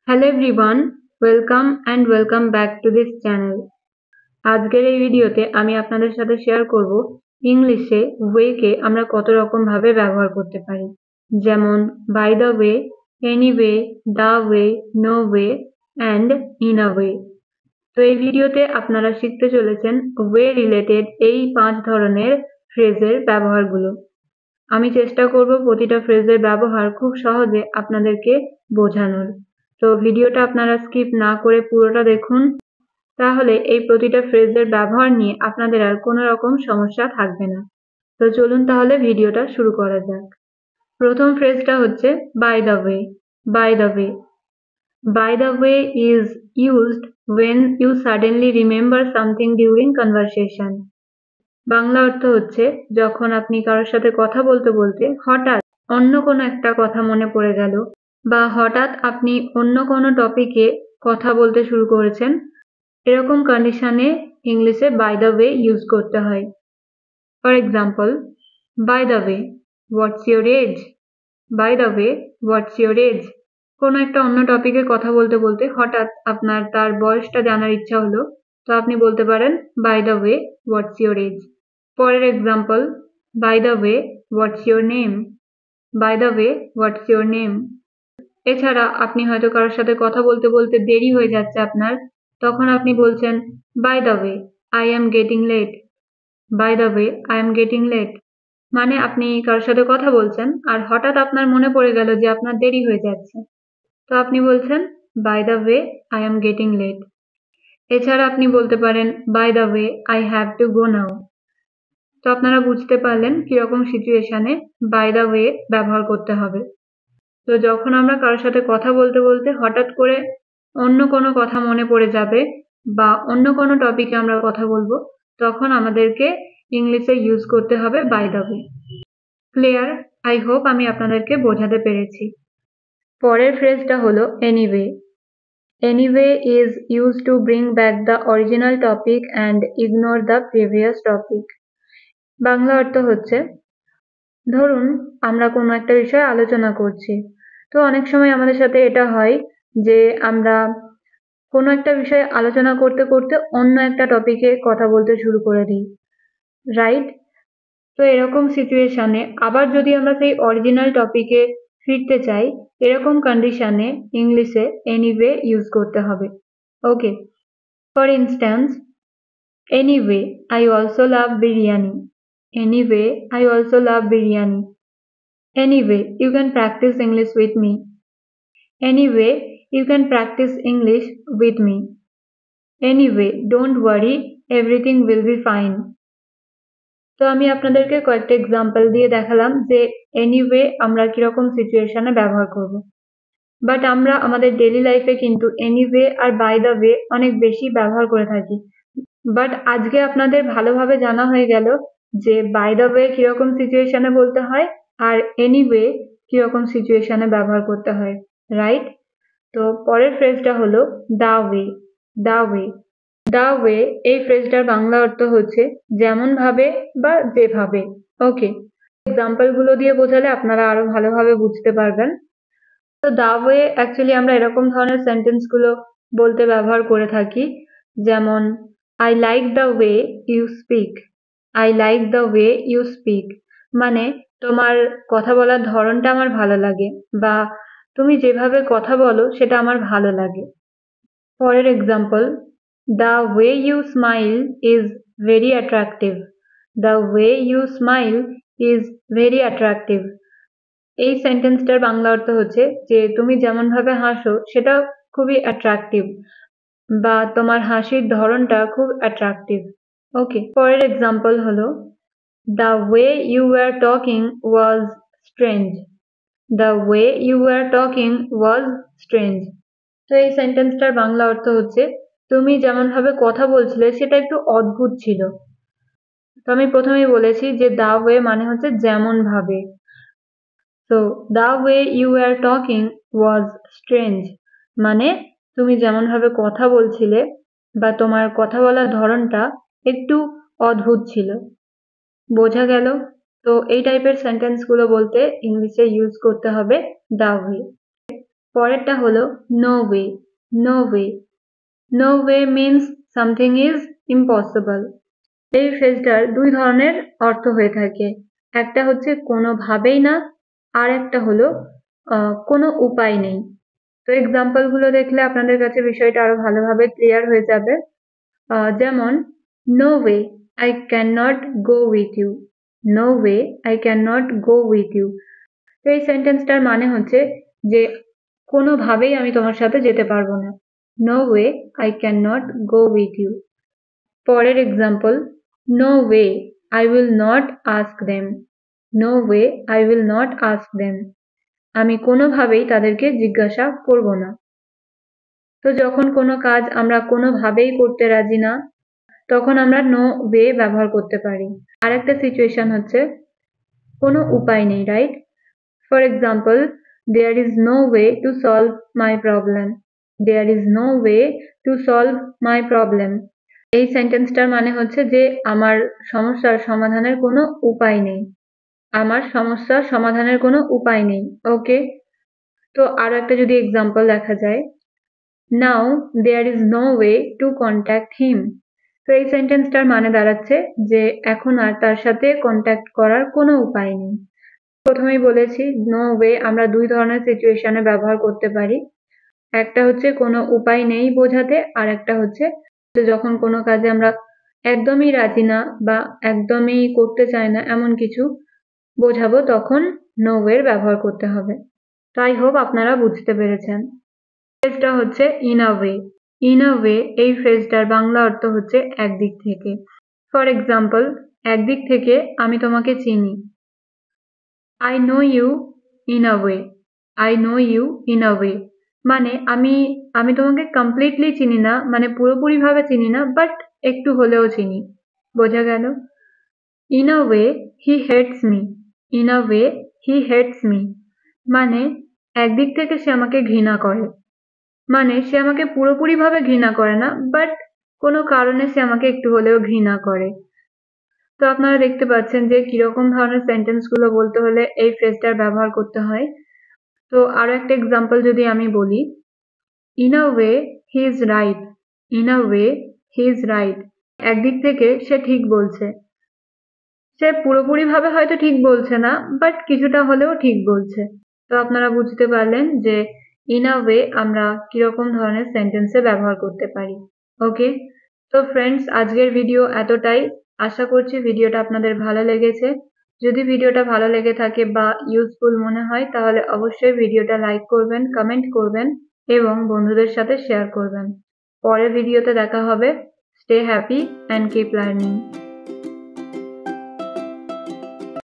Hello everyone, welcome back to this channel. আজকের এই ভিডিওতে আমি আপনাদের সাথে শেয়ার করব ইংলিশে ওয়েকে আমরা কত রকম ভাবে ব্যবহার করতে পারি, যেমন by the way, anyway, the way, no way and in a way. তো এই ভিডিওতে আপনারা শিখতে চলেছেন ওয়ে রিলেটেড এই 5 ধরনের ফ্রেজের ব্যবহারগুলো। আমি চেষ্টা করব প্রতিটা ফ্রেজের ব্যবহার খুব সহজে আপনাদেরকে বোঝানোর। তো ভিডিওটা আপনারা স্কিপ না করে পুরোটা দেখুন, তাহলে এই প্রতিটা ফ্রেজের ব্যবহার নিয়ে আপনাদের আর কোনো রকম সমস্যা থাকবে না। তো চলুন তাহলে ভিডিওটা শুরু করা যাক। প্রথম ফ্রেজটা হচ্ছে by the way. By the way. By the way is used when you suddenly remember something during conversation. Bangla অর্থ হচ্ছে যখন আপনি কারোর সাথে কথা বলতে বলতে হঠাৎ অন্য কোনো একটা কথা মনে পড়ে গেল, বা হঠাৎ আপনি অন্য কোনো টপিকে কথা বলতে শুরু করেছেন, এরকম কন্ডিশনে ইংলিশে বাই দ্য ওয়ে ইউজ করতে হয়। For example, by the way, what's your age? By the way, what's your age? কোনো একটা অন্য টপিকে কথা বলতে বলতে হঠাৎ আপনার তার বয়সটা জানার ইচ্ছা হলো, তো আপনি বলতে পারেন by the way, what's your age? পরের example, by the way, what's your name? By the way, what's your name? এছাড়া আপনি হয়তো কারোর সাথে কথা বলতে বলতে দেরি হয়ে যাচ্ছে আপনার, তখন আপনি বলছেন by the way, I am getting late. By the way, I am getting late. মানে আপনি কারোর সাথে কথা বলছেন আর হঠাৎ আপনার মনে পড়ে গেল যে আপনার দেরি হয়ে যাচ্ছে, তো আপনি বলছেন by the way, I am getting late. এছাড়া আপনি বলতে পারেন by the way, I have to go now. তো আপনারা বুঝতে পারলেন কিরকম সিচুয়েশনে বাই দ্য ওয়ে ব্যবহার করতে হবে। তো যখন আমরা কারোর সাথে কথা বলতে বলতে হঠাৎ করে অন্য কোনো কথা মনে পড়ে যাবে বা অন্য কোনো টপিকে আমরা কথা বলবো, তখন আমাদেরকে ইংলিশে ইউজ করতে হবে by the way. Clear? I hope আমি আপনাদেরকে বোঝাতে পেরেছি। পরের ফ্রেজটা হলো anyway. Anyway is used to bring back the original topic and ignore the previous topic. Bangla অর্থ হচ্ছে, ধরুন আমরা কোনো একটা বিষয়ে আলোচনা করছি, তো অনেক সময় আমাদের সাথে এটা হয় যে আমরা কোনো একটা বিষয়ে আলোচনা করতে করতে অন্য একটা টপিকে কথা বলতে শুরু করে দিই, রাইট? তো এরকম সিচুয়েশনে আবার যদি আমরা সেই অরিজিনাল টপিকে ফিরতে চাই, এরকম কন্ডিশনে ইংলিশে এনিওয়ে ইউজ করতে হবে। Okay, for instance, anyway I also love biryani. Anyway I also love biryani. Anyway, you can practice English with me. Anyway, you can practice English with me. Anyway, don't worry, everything will be fine. তো আমি আপনাদেরকে কয়েকটা example দিয়ে দেখালাম যে anyway আমরা কিরকম সিচুয়েশনে ব্যবহার করব। বাট আমরা আমাদের ডেইলি লাইফে কিন্তু এনিওয়ে আর বাই দ্য ওয়ে অনেক বেশি ব্যবহার করে থাকি। বাট আজকে আপনাদের ভালোভাবে জানা হয়ে গেল যে বাই দ্য ওয়ে কিরকম সিচুয়েশনে বলতে হয় আর এনিওয়ে কিরকম সিচুয়েশনে ব্যবহার করতে হয়, রাইট? তো পরের ফ্রেজটা হলো the way. The way. The way এই ফ্রেজটার বাংলা অর্থ হচ্ছে যেমন ভাবে বা যেভাবে। ওকে, এক্সাম্পল গুলো দিয়ে বোঝালে আপনারা আরো ভালোভাবে বুঝতে পারবেন। তো দা ওয়ে অ্যাকচুয়ালি আমরা এরকম ধরনের সেন্টেন্স গুলো বলতে ব্যবহার করে থাকি, যেমন I like the way you speak. I like the way you speak মানে তোমার কথা বলার ধরনটা আমার ভালো লাগে, বা তুমি যেভাবে কথা বলো সেটা আমার ভালো লাগে। পরের example, the way you smile is very attractive. The way you smile is very attractive. এই সেন্টেন্সটার বাংলা অর্থ হচ্ছে যে তুমি যেমন ভাবে হাসো সেটা খুবই অ্যাট্রাকটিভ, বা তোমার হাসির ধরনটা খুব অ্যাট্রাকটিভ। ওকে, পরের এক্সাম্পল হলো the way you were talking was strange. The way you were talking was strange. তো এই সেন্টেন্সটার বাংলা অর্থ হচ্ছে তুমি যেমন ভাবে কথা বলছিলে সেটা একটু অদ্ভুত ছিল। তো আমি প্রথমেই বলেছি যে the way মানে হচ্ছে যেমন ভাবে। তো the way you were talking was strange মানে তুমি যেমন ভাবে কথা বলছিলে বা তোমার কথা বলার ধরনটা একটু অদ্ভুত ছিল। বোঝা গেল? তো এই টাইপের সেন্টেন্স গুলো বলতে ইংলিশে ইউজ করতে হবে দা ওয়ে। পরেরটা হলো no way. No way, no way means something is impossible. এই ফ্রেজটার দুই ধরনের অর্থ হয়ে থাকে, একটা হচ্ছে কোনোভাবেই না, আর একটা হলো কোনো উপায় নেই। তো এক্সাম্পল গুলো দেখলে আপনাদের কাছে বিষয়টা আরো ভালোভাবে ক্লিয়ার হয়ে যাবে। যেমন no way I can not go with you. No way I can not go with you. তো এই সেন্টেন্সটার মানে হচ্ছে যে কোনোভাবেই আমি তোমার সাথে যেতে পারবো না। No way I can not go with you. পরের example, no way I will not ask them. No way I will not ask them. আমি কোনোভাবেই তাদেরকে জিজ্ঞাসা করব না। তো যখন কোনো কাজ আমরা কোনোভাবেই করতে রাজি না, তখন আমরা নো ওয়ে ব্যবহার করতে পারি। আর একটা সিচুয়েশন হচ্ছে কোনো উপায় নেই, right? For example, there is no way to solve my problem. There is no way to solve my problem. এই সেন্টেন্সটার মানে হচ্ছে যে আমার সমস্যার সমাধানের কোনো উপায় নেই। আমার সমস্যার সমাধানের কোনো উপায় নেই। ওকে, তো আরো একটা যদি এক্সাম্পল দেখা যায়, now there is no way to contact him. তো এই সেন্টেন্সটার মানে দাঁড়াচ্ছে যে এখন আর তার সাথে কন্ট্যাক্ট করার কোনো উপায় নেই। প্রথমেই বলেছি নো ওয়ে আমরা দুই ধরনের সিচুয়েশনে ব্যবহার করতে পারি। একটা হচ্ছে কোনো উপায় নেই বোঝাতে, আর একটা হচ্ছে যখন কোনো কাজে আমরা একদমই রাজি না বা একদমই করতে চাই না এমন কিছু বোঝাবো, তখন নো ওয়ের ব্যবহার করতে হবে। তাই হোপ আপনারা বুঝতে পেরেছেন। ফ্রেজটা হচ্ছে in a way. In a way এই ফ্রেজটার বাংলা অর্থ হচ্ছে একদিক থেকে। ফর এক্সাম্পল, একদিক থেকে আমি তোমাকে চিনি। I know you in a way. I know you in a way মানে আমি তোমাকে কমপ্লিটলি চিনি না, মানে পুরোপুরি ভাবে চিনি না, বাট একটু হলেও চিনি। বোঝা গেল? In a way he hates me. In a way he hates me মানে একদিক থেকে সে আমাকে ঘৃণা করে। মানে সে আমাকে পুরোপুরি ভাবে ঘৃণা করে না, বাট কোনো কারণে সে আমাকে একটু হলেও ঘৃণা করে। তো আপনারা দেখতে পাচ্ছেন যে কিরকম ধরনের সেন্টেন্স গুলো বলতে হলে এই ফ্রেজটার ব্যবহার করতে হয়। তো আরো একটা এক্সাম্পল যদি আমি বলি, in a way he is right. In a way he is right একদিক থেকে সে ঠিক বলছে। সে পুরোপুরি ভাবে হয়তো ঠিক বলছে না, বাট কিছুটা হলেও ঠিক বলছে। তো আপনারা বুঝতে পারলেন যে ইন আ ওয়ে আমরা কিরকম ধরনের সেন্টেন্সে ব্যবহার করতে পারি। ওকে, তো ফ্রেন্ডস আজকের ভিডিও এতটাই। আশা করছি ভিডিওটা আপনাদের ভালো লেগেছে। যদি ভিডিওটা ভালো লেগে থাকে বা ইউজফুল মনে হয় তাহলে অবশ্যই ভিডিওটা লাইক করবেন, কমেন্ট করবেন এবং বন্ধুদের সাথে শেয়ার করবেন। পরের ভিডিওতে দেখা হবে। Stay happy and keep learning.